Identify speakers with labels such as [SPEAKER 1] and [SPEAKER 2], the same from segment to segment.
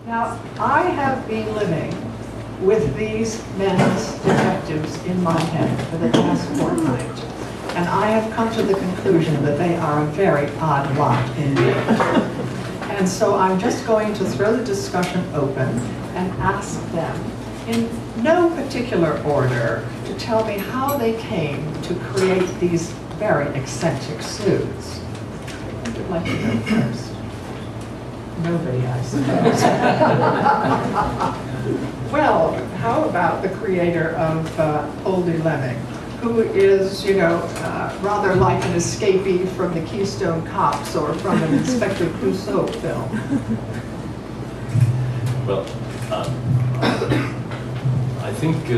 [SPEAKER 1] Now, I have been living with these men's detectives in my head for the past fortnight, and I have come to the conclusion that they are a very odd lot indeed. And so I'm just going to throw the discussion open and ask them, in no particular order, to tell me how they came to create these very eccentric suits. Who would like to go first? Nobody, I suppose. Well, how about the creator of Oldie Lemming, who is, you know, rather like an escapee from the Keystone Cops or from an Inspector Clouseau film?
[SPEAKER 2] Well, I think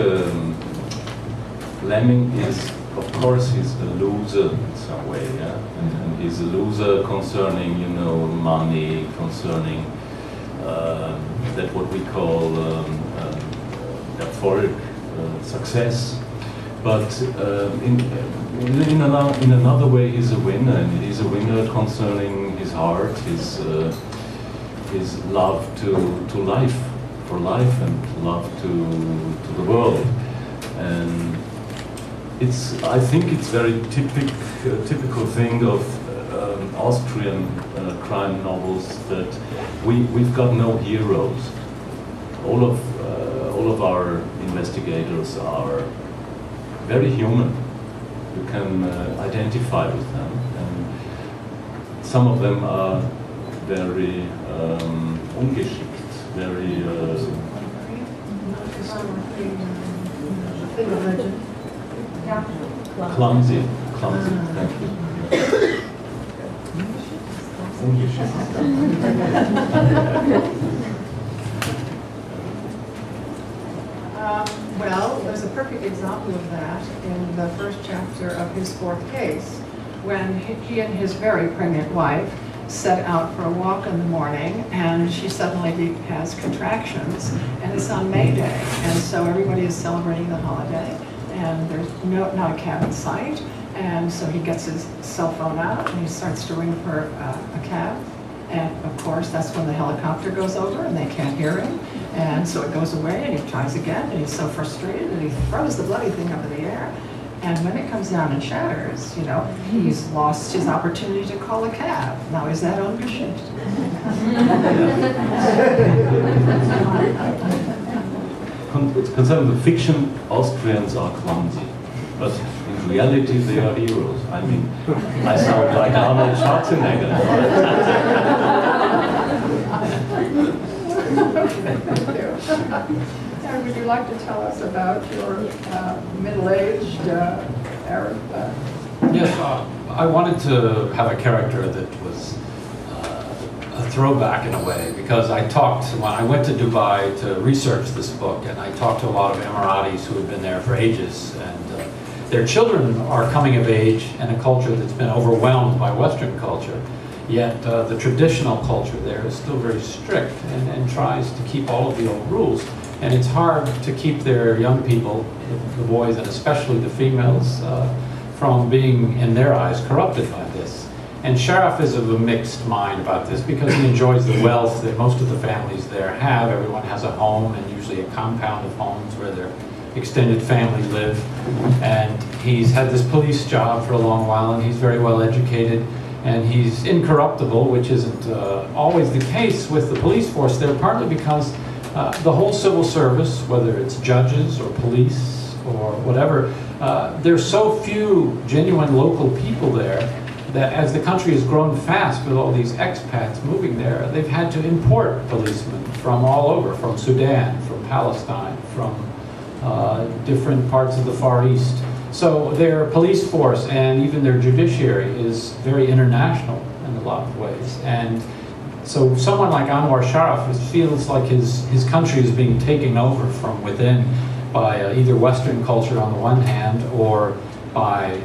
[SPEAKER 2] Lemming is, of course, he's a loser in some way, yeah? And he's a loser concerning, you know, money, concerning that what we call Erfolg, success. But in another way, he's a winner, and he's a winner concerning his heart, his love to life, for life, and love to the world. And I think it's very typical thing of Austrian crime novels that we've got no heroes. All of our investigators are very human. You can identify with them, and some of them are very ungeschickt, very clumsy. Thank you.
[SPEAKER 1] Well, there's a perfect example of that in the first chapter of his fourth case, when he and his very pregnant wife set out for a walk in the morning, and she suddenly has contractions, and it's on May Day, and so everybody is celebrating the holiday, and there's not a cab in sight, and so he gets his cell phone out, and he starts to ring for a cab. And of course, that's when the helicopter goes over and they can't hear him. And so it goes away and he tries again, and he's so frustrated and he throws the bloody thing up in the air. And when it comes down and shatters, you know, he's lost his opportunity to call a cab. Now, is that ungeschickt?
[SPEAKER 2] Concerning the fiction, Austrians are clumsy. But in reality, they are heroes. I mean, I sound like Arnold Schwarzenegger.
[SPEAKER 1] Would you like to tell us about your middle-aged Arab?
[SPEAKER 3] Yes, I wanted to have a character that was a throwback in a way, because when I went to Dubai to research this book, and I talked to a lot of Emiratis who had been there for ages, and their children are coming of age in a culture that's been overwhelmed by Western culture, yet the traditional culture there is still very strict and tries to keep all of the old rules. And it's hard to keep their young people, the boys and especially the females, from being, in their eyes, corrupted by this. And Sharaf is of a mixed mind about this because he enjoys the wealth that most of the families there have. Everyone has a home, and usually a compound of homes where their extended family live. And he's had this police job for a long while, and he's very well educated, and he's incorruptible, which isn't always the case with the police force there, partly because the whole civil service, whether it's judges or police or whatever, there's so few genuine local people there that as the country has grown fast with all these expats moving there, they've had to import policemen from all over, from Sudan, from Palestine, from different parts of the Far East. So their police force and even their judiciary is very international in a lot of ways. And so someone like Anwar Sharaf feels like his country is being taken over from within by either Western culture on the one hand, or by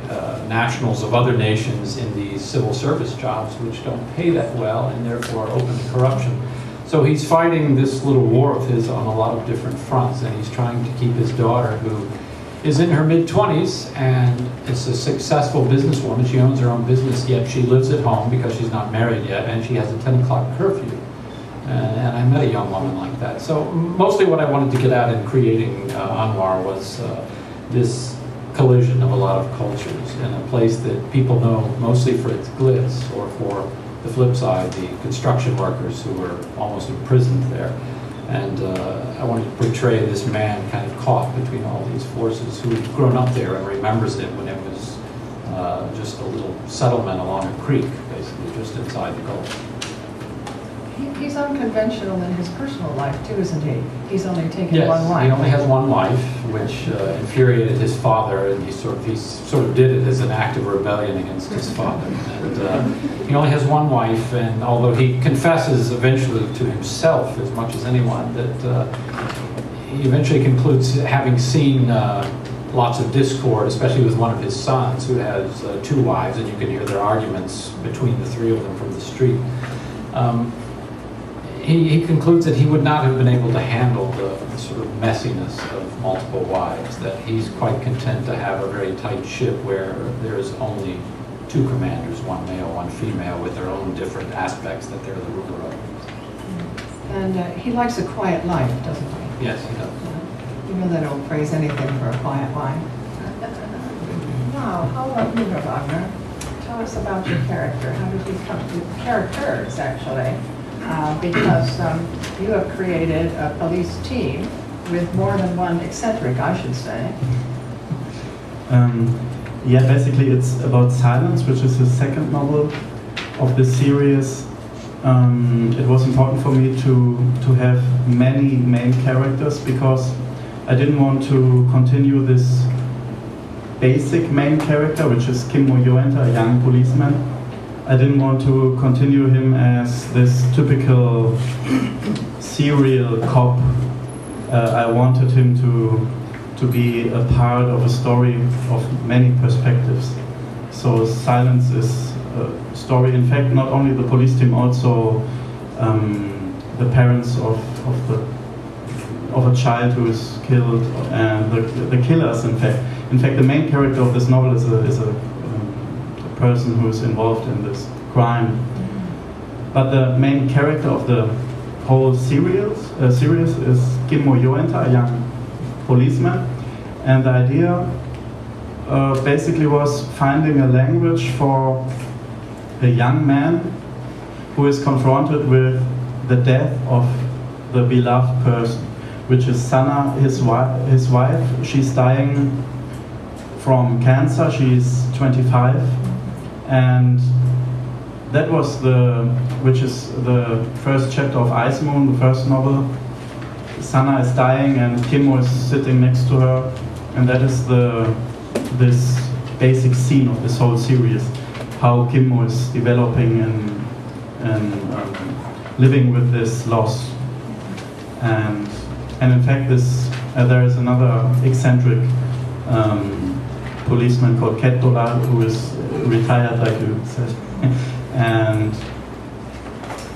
[SPEAKER 3] nationals of other nations in these civil service jobs which don't pay that well and therefore are open to corruption. So he's fighting this little war of his on a lot of different fronts, and he's trying to keep his daughter, who is in her mid-20s and is a successful businesswoman. She owns her own business, yet she lives at home because she's not married yet, and she has a 10 o'clock curfew. And I met a young woman like that. So mostly what I wanted to get at in creating Anwar was this collision of a lot of cultures in a place that people know mostly for its glitz, or for the flip side, the construction workers who were almost imprisoned there. And I wanted to portray this man kind of caught between all these forces, who had grown up there and remembers it when it was just a little settlement along a creek, basically, just inside the Gulf.
[SPEAKER 1] He's unconventional in his personal life too, isn't he? He's only taken
[SPEAKER 3] Yes,
[SPEAKER 1] one wife.
[SPEAKER 3] he only has one wife, which infuriated his father, and he sort of did it as an act of rebellion against his father. And he only has one wife, and although he confesses eventually to himself as much as anyone, that he eventually concludes, having seen lots of discord, especially with one of his sons, who has two wives, and you can hear their arguments between the three of them from the street. He concludes that he would not have been able to handle the sort of messiness of multiple wives, that he's quite content to have a very tight ship where there's only two commanders, one male, one female, with their own different aspects that they're the ruler of.
[SPEAKER 1] And he likes a quiet life, doesn't he?
[SPEAKER 3] Yes, he does.
[SPEAKER 1] You know they don't praise anything for a quiet life. Now, how about you, Wagner? Tell us about your character. How did you come to characters, actually? Because you have created a police team with more than one eccentric, I should say.
[SPEAKER 4] Yeah, basically it's about Silence, which is the second novel of this series. It was important for me to have many main characters, because I didn't want to continue this basic main character, which is Kim Mo-yoenta, a young policeman. I didn't want to continue him as this typical serial cop. I wanted him to be a part of a story of many perspectives. So Silence is a story, in fact, not only the police team, also the parents of a child who is killed, and the killers, in fact. In fact, the main character of this novel is a person who is involved in this crime. But the main character of the whole series is Kim Mo-yoenta, a young policeman. And the idea basically was finding a language for a young man who is confronted with the death of the beloved person, which is Sana, his wife. She's dying from cancer. She's 25. And that was which is the first chapter of Ice Moon, the first novel. Sana is dying and Kimmo is sitting next to her, and that is this basic scene of this whole series, how Kimmo is developing and living with this loss. And in fact, there is another eccentric policeman called Kettola, who is retired, like you said, and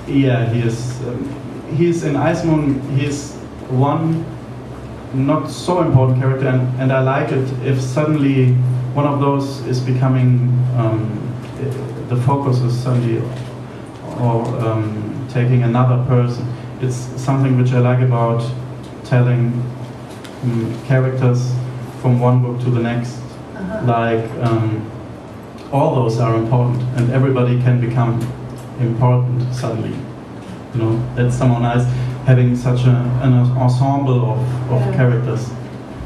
[SPEAKER 4] yeah, he's in Ice Moon. He's one not so important character, and I like it if suddenly one of those is becoming the focus is suddenly, or taking another person. It's something which I like about telling characters from one book to the next. Like all those are important, and everybody can become important suddenly. You know, that's someone nice, having such an ensemble of characters.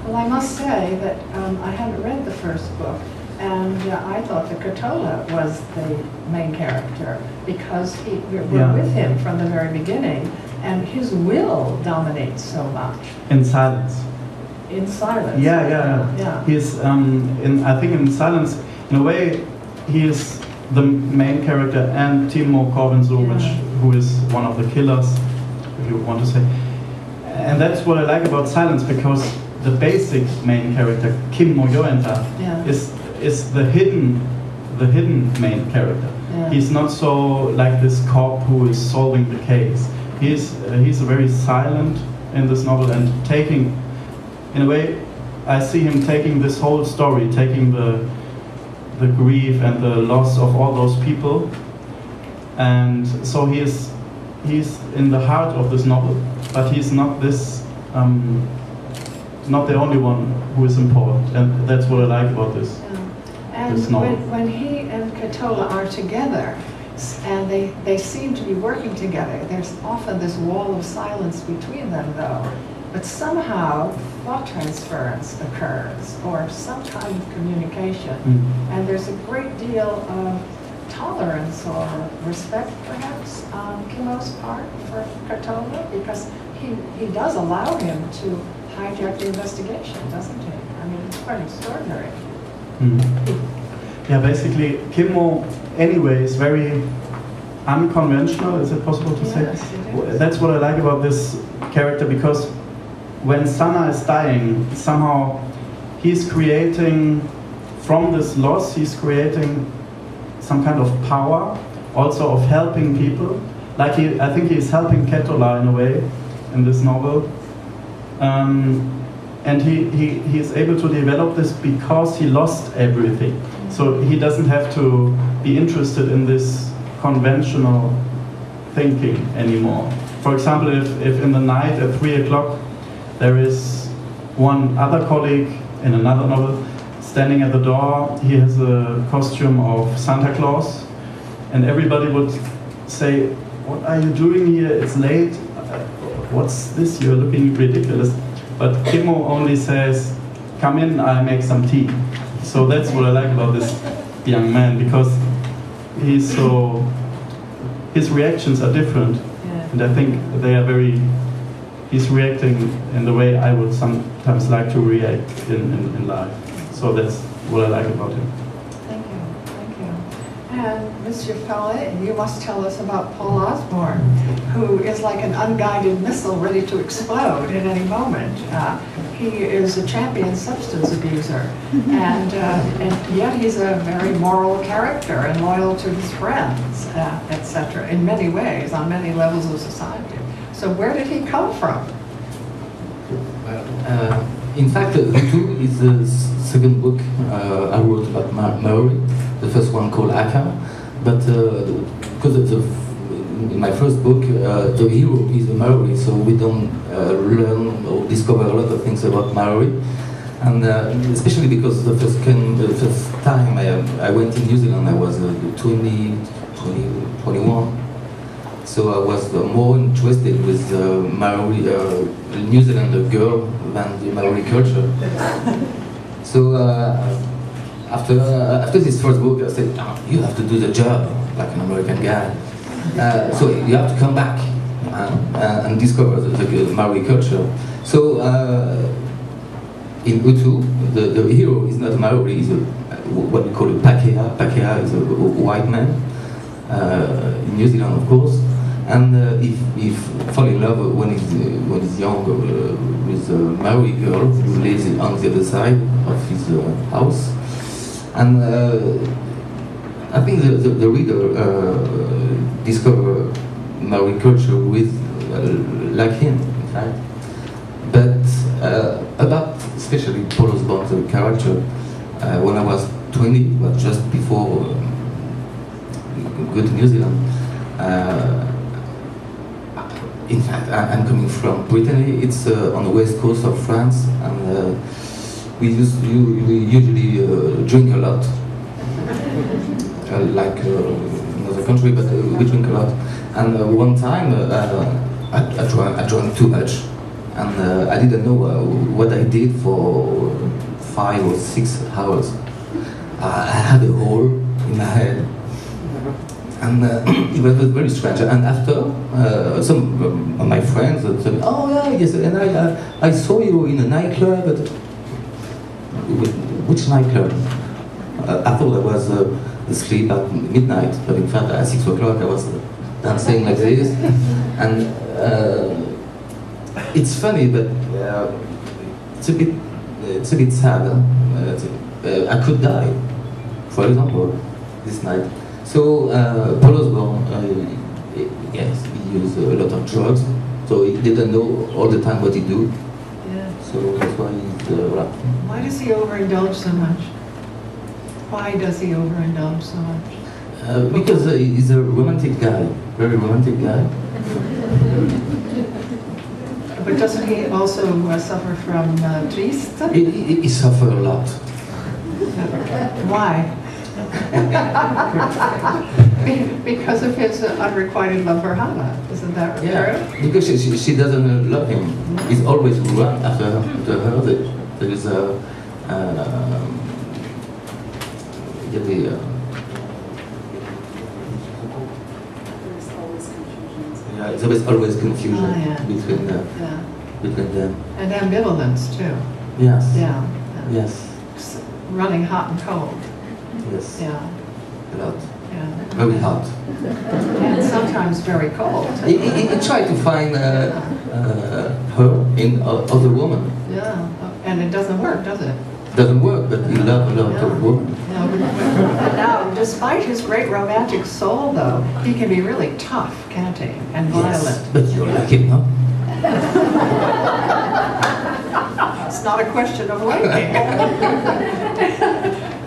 [SPEAKER 1] Well, I must say that I hadn't read the first book, and I thought that Katola was the main character, because we're with him from the very beginning, and his will dominates so much.
[SPEAKER 4] In Silence.
[SPEAKER 1] In Silence.
[SPEAKER 4] Yeah. He's I think in Silence, in a way, he is the main character, and Timo Corvinzo, who is one of the killers, if you want to say. And that's what I like about Silence, because the basic main character, Kim Mo-yoenta, is the hidden main character. Yeah. He's not so like this cop who is solving the case. He's very silent in this novel, and taking, in a way, I see him taking this whole story, taking the grief and the loss of all those people, and so he is he's in the heart of this novel, but he's not this, not the only one who is important, and that's what I like about this.
[SPEAKER 1] And when he and Catola are together, and they seem to be working together, there's often this wall of silence between them, though. But somehow thought transference occurs, or some kind of communication, and there's a great deal of tolerance or respect, perhaps, on Kimo's part for Catola, because he does allow him to hijack the investigation, doesn't he? I mean, it's quite extraordinary.
[SPEAKER 4] Yeah, basically, Kimmo, anyway, is very unconventional, is it possible to say?
[SPEAKER 1] Yes, it is.
[SPEAKER 4] That's what I like about this character, because when Sana is dying, somehow he's creating, from this loss, he's creating some kind of power, also of helping people. Like I think he's helping Catola in a way, in this novel. And he is able to develop this because he lost everything. So he doesn't have to be interested in this conventional thinking anymore. For example, if in the night at 3 o'clock there is one other colleague in another novel standing at the door, he has a costume of Santa Claus, and everybody would say, "What are you doing here? It's late. What's this? You're looking ridiculous." But Kimmo only says, "Come in, I'll make some tea." So that's what I like about this young man, because his reactions are different, and I think they are he's reacting in the way I would sometimes like to react in life. So that's what I like about him.
[SPEAKER 1] Thank you, thank you. And Mr. Felle, you must tell us about Paul Osborne, who is like an unguided missile ready to explode at any moment. He is a champion substance abuser, and yet he's a very moral character and loyal to his friends, etc. in many ways, on many levels of society. So where did he come from?
[SPEAKER 5] In fact, The Two is the second book I wrote about Maori. The first one called Aka, but because in my first book, the hero is a Maori, so we don't learn or discover a lot of things about Maori. And especially because the first time I went to New Zealand, I was 21. So I was more interested with Maori, New Zealander girl than the Maori culture. So after this first book, I said, you have to do the job like an American guy. So you have to come back and discover the Maori culture. So in Utu, the hero is not a Maori, he's what we call a Pakeha. Pakeha is a white man in New Zealand, of course. And he fall in love when he's young with a Maori girl who lives on the other side of his house. And I think the reader discover Maori culture with like him, in fact. But about especially Paul Osborne's character, when I was 20, well, just before go to New Zealand. In fact, I'm coming from Brittany. It's on the west coast of France, and we usually drink a lot, like another country, but we drink a lot. And one time, I drank too much, and I didn't know what I did for 5 or 6 hours. I had a hole in my head. And it was very strange. And after, some of my friends said, "Oh yeah, yes, and I saw you in a nightclub." But which nightclub? I thought I was asleep at midnight, but in fact at 6 o'clock I was dancing like this. And it's funny, but it's a bit sad. I could die, for example, this night. So Paul Osborne, yes, he used a lot of drugs, so he didn't know all the time what he do.
[SPEAKER 1] Yeah.
[SPEAKER 5] So that's why he's
[SPEAKER 1] Why does he overindulge so much? Why does he overindulge so much?
[SPEAKER 5] because he's a romantic guy, very romantic guy,
[SPEAKER 1] But doesn't he also suffer from triste?
[SPEAKER 5] He suffered a lot.
[SPEAKER 1] Why? Because of his unrequited love for Hannah, isn't that true?
[SPEAKER 5] Yeah, because she doesn't love him. He's always run after her. There is a there's always confusion between them.
[SPEAKER 1] And ambivalence too.
[SPEAKER 5] Yes.
[SPEAKER 1] Yeah.
[SPEAKER 5] Yes.
[SPEAKER 1] Running hot and cold.
[SPEAKER 5] Yes.
[SPEAKER 1] Yeah.
[SPEAKER 5] A lot.
[SPEAKER 1] Yeah.
[SPEAKER 5] Very hot.
[SPEAKER 1] And sometimes very cold.
[SPEAKER 5] He tried to find her in other women.
[SPEAKER 1] Yeah. And it doesn't work, does it?
[SPEAKER 5] Doesn't work, but he loved a lot of women.
[SPEAKER 1] Now, despite his great romantic soul, though, he can be really tough, can't he? And violent.
[SPEAKER 5] Yes, but you like him, no?
[SPEAKER 1] It's not a question of liking.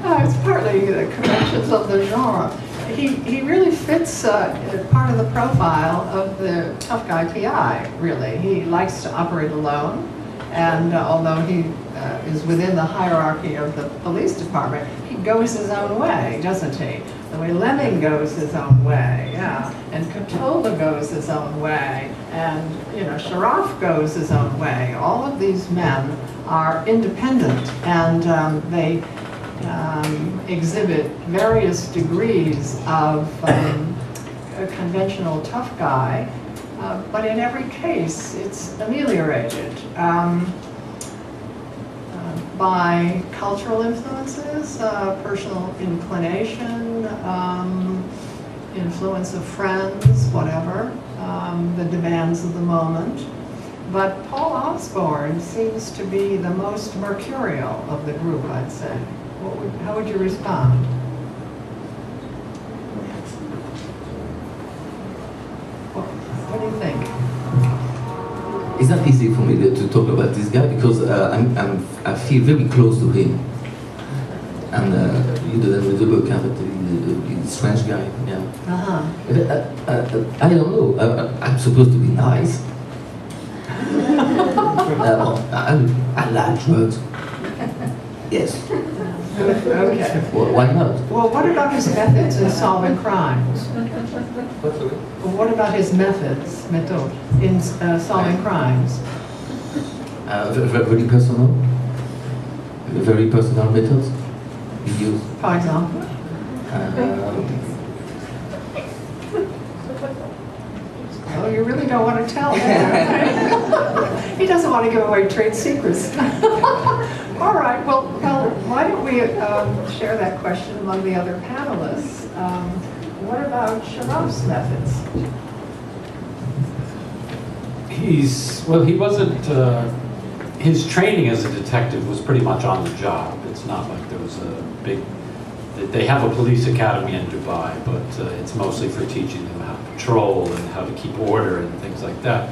[SPEAKER 1] It's partly the conventions of the genre. He really fits part of the profile of the tough guy PI, really. He likes to operate alone, and although he is within the hierarchy of the police department, he goes his own way, doesn't he? The way Lemming goes his own way, yeah. And Catola goes his own way, and Sharaf goes his own way. All of these men are independent, and they exhibit various degrees of a conventional tough guy, but in every case it's ameliorated by cultural influences, personal inclination, influence of friends, whatever, the demands of the moment. But Paul Osborne seems to be the most mercurial of the group, I'd say. How would you respond? What do you think?
[SPEAKER 5] It's not easy for me to talk about this guy because I feel very close to him. And you didn't read the book, but he's a French guy, yeah. I don't know, I'm supposed to be nice. I like drugs. Yes.
[SPEAKER 1] Okay.
[SPEAKER 5] Well, why not?
[SPEAKER 1] Well, what about his methods in solving crimes? Well, what about his methods, in solving crimes?
[SPEAKER 5] Very personal. Very personal methods. You use.
[SPEAKER 1] For example? Oh, you really don't want to tell him. He doesn't want to give away trade secrets. All right, well, why don't we share that question among the other panelists? What about Sharaf's methods?
[SPEAKER 3] He wasn't, his training as a detective was pretty much on the job. It's not like there was a big, they have a police academy in Dubai, but it's mostly for teaching them how to patrol and how to keep order and things like that.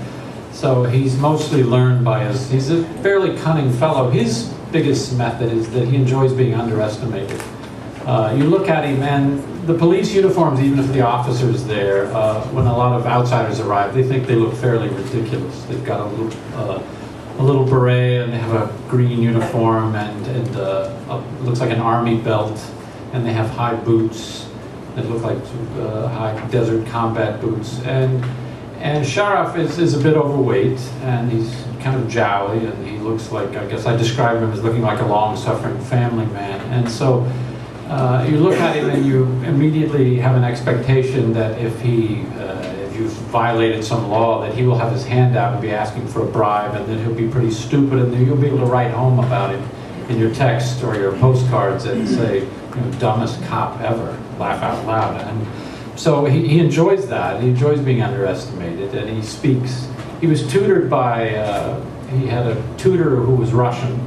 [SPEAKER 3] So he's mostly learned by he's a fairly cunning fellow. His biggest method is that he enjoys being underestimated. You look at him, and the police uniforms, even if the officer's there, when a lot of outsiders arrive, they think they look fairly ridiculous. They've got a little beret, and they have a green uniform, and looks like an army belt, and they have high boots that look like high desert combat boots. And Sharaf is a bit overweight, and he's kind of jowly, and he looks like, I guess I describe him as looking like a long-suffering family man. And so you look at him and you immediately have an expectation that if you've violated some law, that he will have his hand out and be asking for a bribe, and that he'll be pretty stupid, and then you'll be able to write home about him in your text or your postcards and say, dumbest cop ever, laugh out loud. And so he enjoys that. He enjoys being underestimated, and he speaks. He was tutored by, he had a tutor who was Russian,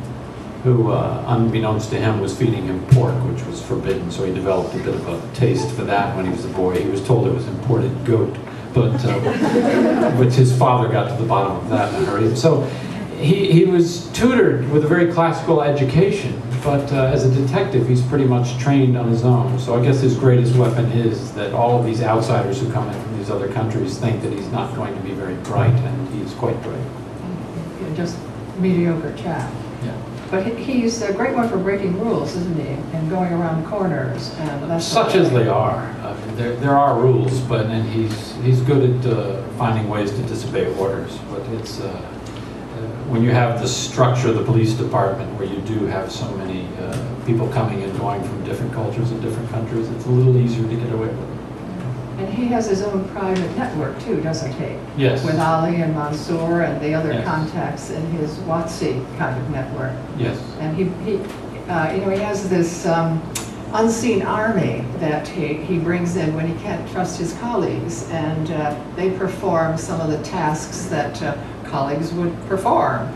[SPEAKER 3] who, unbeknownst to him, was feeding him pork, which was forbidden, so he developed a bit of a taste for that when he was a boy. He was told it was imported goat, but which his father got to the bottom of that in a hurry. So he was tutored with a very classical education But as a detective, he's pretty much trained on his own. So I guess his greatest weapon is that all of these outsiders who come in from these other countries think that he's not going to be very bright, and he's quite bright.
[SPEAKER 1] Just mediocre chap.
[SPEAKER 3] Yeah.
[SPEAKER 1] But he's a great one for breaking rules, isn't he? And going around corners. And that's
[SPEAKER 3] Such as they are. I mean, there are rules, but and he's good at finding ways to disobey orders. But it's when you have the structure of the police department, where you do have so many people coming and going from different cultures and different countries, it's a little easier to get away with it.
[SPEAKER 1] And he has his own private network too, doesn't he?
[SPEAKER 3] Yes.
[SPEAKER 1] With Ali and Mansour and the other
[SPEAKER 3] Yes.
[SPEAKER 1] contacts in his WotC kind of network.
[SPEAKER 3] Yes.
[SPEAKER 1] And he has this unseen army that he brings in when he can't trust his colleagues, and they perform some of the tasks that colleagues would perform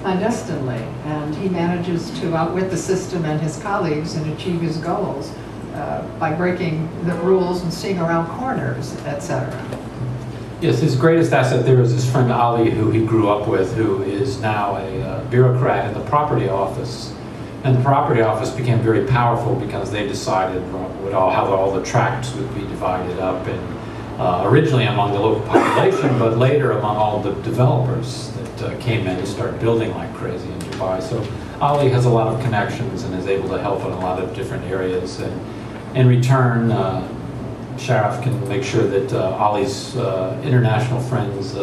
[SPEAKER 1] clandestinely. And he manages to outwit the system and his colleagues and achieve his goals by breaking the rules and seeing around corners, etc.
[SPEAKER 3] Yes, his greatest asset there is his friend Ali, who he grew up with, who is now a bureaucrat in the property office. And the property office became very powerful because they decided how all the tracts would be divided up, and originally among the local population, but later among all the developers that came in and started building like crazy in Dubai. So Ali has a lot of connections and is able to help in a lot of different areas. And in return, Sheriff can make sure that Ali's international friends'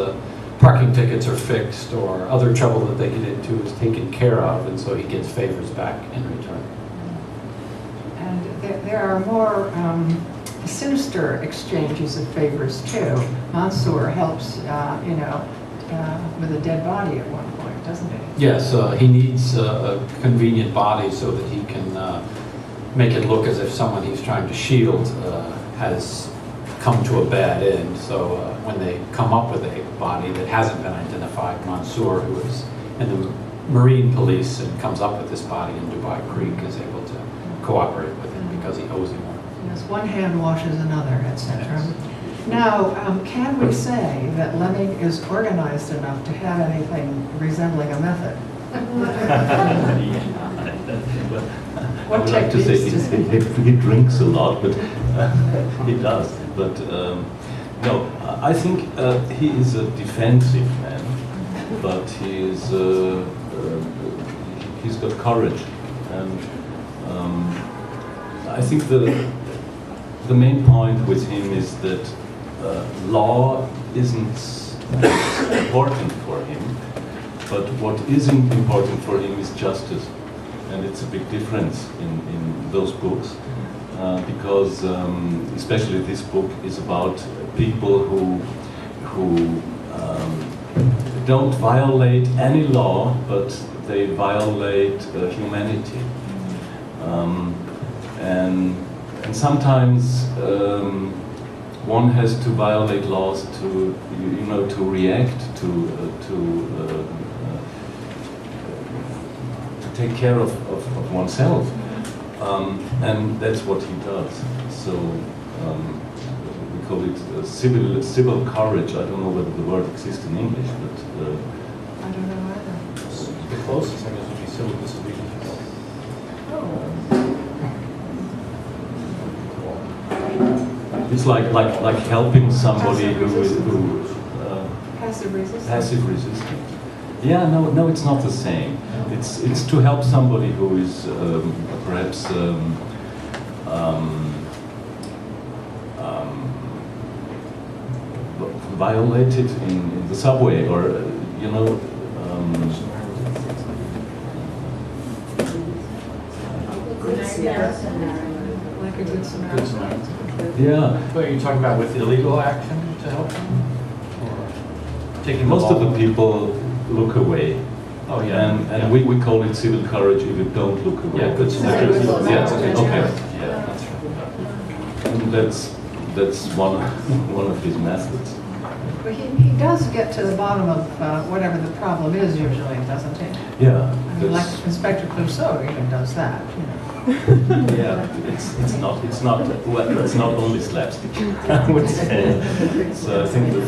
[SPEAKER 3] parking tickets are fixed, or other trouble that they get into is taken care of, and so he gets favors back in return.
[SPEAKER 1] And there are more sinister exchanges of favors too. Mansour helps, with a dead body at one point, doesn't he?
[SPEAKER 3] Yes, he needs a convenient body so that he can make it look as if someone he's trying to shield has come to a bad end. So when they come up with a body that hasn't been identified, Mansour, who is in the Marine Police and comes up with this body in Dubai Creek, is able to cooperate with him because he owes him one.
[SPEAKER 1] Yes, one hand washes another, etc. Now, can we say that Lemming is organized enough to have anything resembling a method?
[SPEAKER 2] I would like to say he drinks a lot, but he does. But no, I think he is a defensive man, but he's got courage, and I think the main point with him is that law isn't important for him, but what isn't important for him is justice. And it's a big difference in those books, because especially this book is about people who don't violate any law, but they violate humanity. And sometimes one has to violate laws to react to take care of oneself, and that's what he does. So we call it civil courage. I don't know whether the word exists in English, but
[SPEAKER 1] I don't know either.
[SPEAKER 3] The closest, I guess, would be civil disobedience.
[SPEAKER 2] it's like helping somebody who
[SPEAKER 1] Passive resistance.
[SPEAKER 2] passive resistance. Yeah, no, it's not the same. It's to help somebody who is perhaps violated in the subway, or
[SPEAKER 1] Like a good Samaritan.
[SPEAKER 2] yeah.
[SPEAKER 3] What are you talking about, with illegal action to help them? Or taking
[SPEAKER 2] Most of the people look away.
[SPEAKER 3] Oh, yeah.
[SPEAKER 2] And we call it civil courage if you don't look away.
[SPEAKER 3] Yeah, good Samaritan.
[SPEAKER 2] Yeah, okay.
[SPEAKER 3] Yeah, that's right.
[SPEAKER 2] And that's one of his methods.
[SPEAKER 1] But he does get to the bottom of whatever the problem is usually, doesn't he?
[SPEAKER 2] Yeah.
[SPEAKER 1] I mean, like Inspector Clouseau even does that,
[SPEAKER 2] Yeah, it's not only slapstick, I would say. So I think the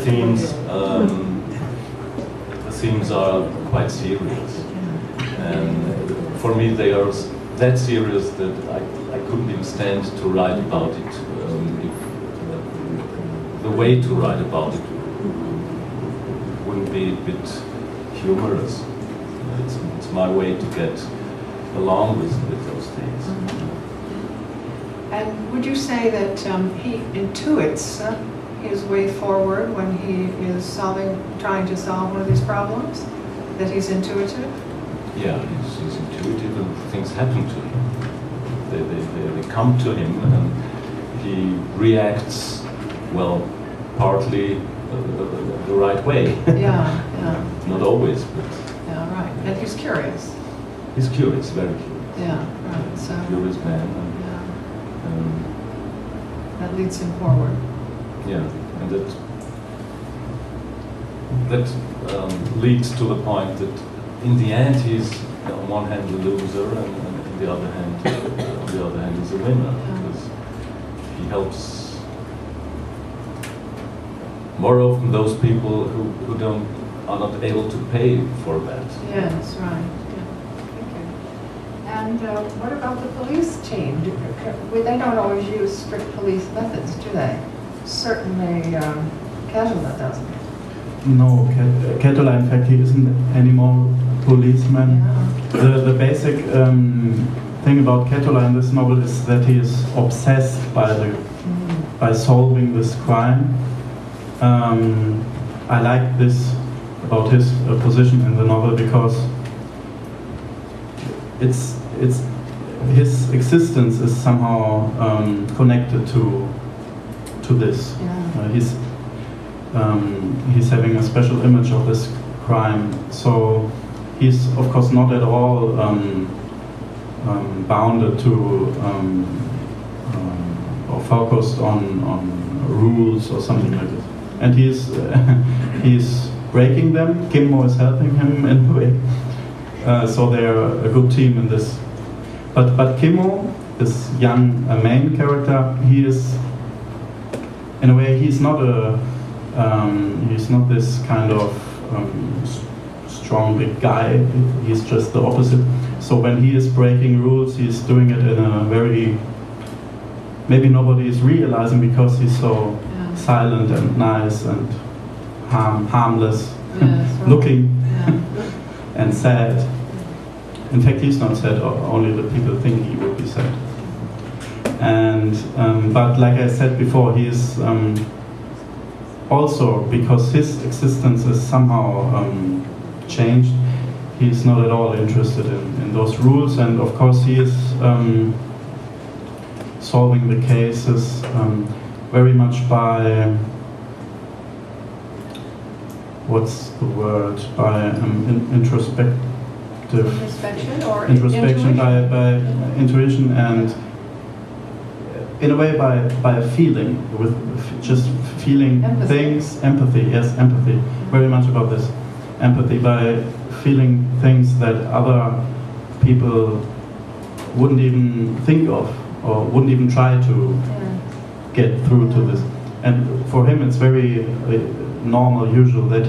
[SPEAKER 2] themes are quite serious, and for me, they are that serious that I couldn't even stand to write about it. The way to write about it wouldn't be a bit humorous. It's my way to get along with those things.
[SPEAKER 1] And would you say that he intuits his way forward when he is trying to solve one of these problems? That he's intuitive?
[SPEAKER 2] Yeah, he's intuitive and things happen to him. They come to him and he reacts, well, partly the right way.
[SPEAKER 1] Yeah.
[SPEAKER 2] Not always, but...
[SPEAKER 1] Yeah, right. And he's curious.
[SPEAKER 2] He's curious, very curious.
[SPEAKER 1] Yeah, right. So,
[SPEAKER 2] curious man. And,
[SPEAKER 1] that leads him forward.
[SPEAKER 2] yeah, and that leads to the point that in the end he's on one hand the loser and on the other hand he's a winner, because he helps more often those people who are not able to pay for that.
[SPEAKER 1] Yes, right. Yeah. Thank you. And what about the police team? They don't always use strict police methods, do they? Certainly, Casuala doesn't.
[SPEAKER 4] No, Catulla, in fact, he isn't anymore policeman.
[SPEAKER 1] Yeah.
[SPEAKER 4] The basic thing about Catulla in this novel is that he is obsessed by solving this crime. I like this about his position in the novel because it's his existence is somehow connected to this.
[SPEAKER 1] Yeah.
[SPEAKER 4] He's having a special image of this crime, so he's of course not at all bounded to or focused on rules or something like this. And he's breaking them. Kimmo is helping him in a way, so they're a good team in this. But Kimmo, this young main character, he is in a way he's not this kind of strong big guy. He's just the opposite. So when he is breaking rules, he's doing it in a very, maybe nobody is realizing because he's so silent and nice and harmless, looking and sad. In fact, he's not sad, only the people think he would be sad. And but like I said before, he is also, because his existence is somehow changed, he's not at all interested in those rules, and of course he is solving the cases very much by, what's the word, by introspection,
[SPEAKER 1] or
[SPEAKER 4] intuition, by intuition, and in a way by a feeling, with just feeling things, empathy, very much about this, empathy, by feeling things that other people wouldn't even think of or wouldn't even try to get through to this. And for him it's very normal, usual that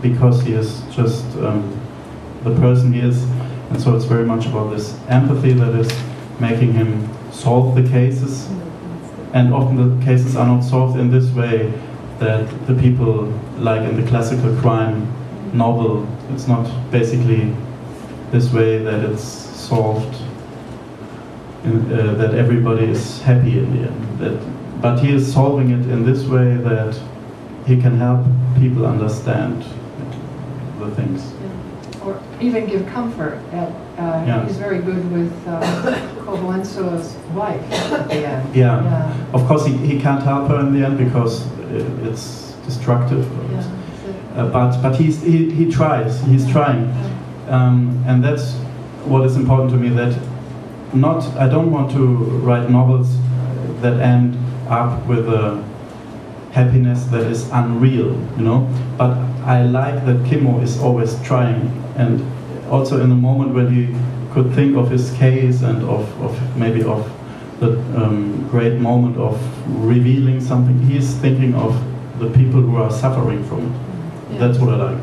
[SPEAKER 4] because he is just the person he is, and so it's very much about this empathy that is making him solve the cases. And often the cases are not solved in this way that the people, like in the classical crime novel, it's not basically this way that it's solved, that everybody is happy in the end. But he is solving it in this way that he can help people understand the things.
[SPEAKER 1] Or even give comfort. He's very good with Covalenzo's wife at the end.
[SPEAKER 4] Yeah. Of course he can't help her in the end because it's destructive. But he tries. He's trying, and that's what is important to me. That I don't want to write novels that end up with a happiness that is unreal, But I like that Kimmo is always trying, and also in the moment when he could think of his case and of maybe of the great moment of revealing something, he's thinking of the people who are suffering from it. That's what I like.